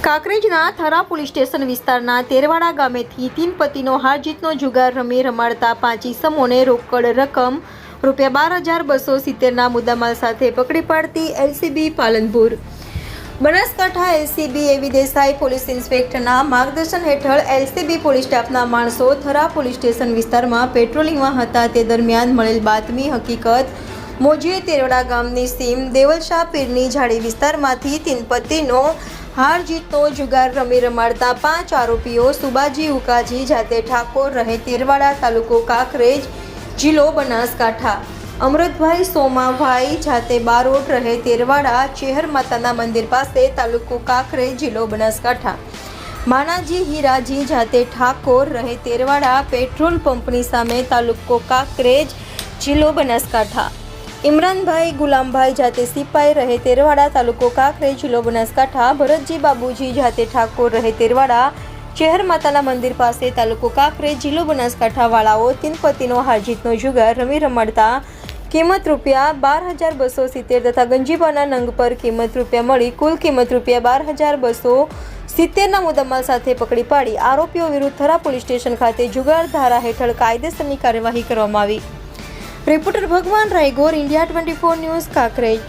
કાંકરેજના Thara police station વિસ્તારના તેરવાડા ગામેથી તીન પતિનો હાર જીતનો જુગાર રમી રમાડતા 5 ઈસમોને રોકડ રકમ ₹2270ના મુદ્દામાલ સાથે પકડી પાડતી એલસીબી પાલનપુર। બનાસકાંઠા એલસીબી એવી દેસાઈ પોલીસ ઇન્સ્પેક્ટરના માર્ગદર્શન હેઠળ એલસીબી પોલીસ સ્ટાફના માણસો થરા પોલીસ સ્ટેશન વિસ્તારમાં પેટ્રોલિંગમાં હતા તે દરમિયાન મળેલ બાતમી હકીકત મોજીએ તેરવાડા ગામની સીમ દેવલશાહ પીરની ઝાડી વિસ્તારમાંથી તીન પતિનો હાર જીતનો જુગાર રમી રમાડતા 5 આરોપીઓ સુબાજી ઉકાજી જાતે ઠાકોર રહે તેરવાડા તાલુકો કાંકરેજ જિલ્લો બનાસકાંઠા, અમૃતભાઈ સોમાભાઈ જાતે બારોટ રહે તેરવાડા ચેહર માતાના મંદિર પાસે તાલુકો કાંકરેજ જિલ્લો બનાસકાંઠા, માનાજી હીરાજી જાતે ઠાકોર રહે તેરવાડા પેટ્રોલ પંપની સામે તાલુકો કાંકરેજ જિલ્લો બનાસકાંઠા, ઇમરાનભાઈ ગુલામભાઈ જાતે સિપાઈ રહે તેરવાડા તાલુકો કાંકરેજ જિલ્લો બનાસકાંઠા, ભરતજી બાબુજી જાતે ઠાકોર રહે તેરવાડા ચેહર માતાના મંદિર પાસે તાલુકો કાંકરેજ જિલ્લો બનાસકાંઠા વાળાઓ તીન પતિનો હાર જીતનો જુગાર રમી રમાડતા કિંમત ₹12,270 તથા ગંજીબાના નંગ પર કિંમત રૂપિયા મળી કુલ કિંમત ₹12,270ના મુદ્દામાલ સાથે પકડી પાડી આરોપીઓ વિરુદ્ધ થરા પોલીસ સ્ટેશન ખાતે જુગાર ધારા હેઠળ કાયદેસરની કાર્યવાહી કરવામાં આવી। રિપોર્ટર ભગવાન રાયગોર, ઇન્ડિયા 24 ન્યૂઝ, કાંકરેજ।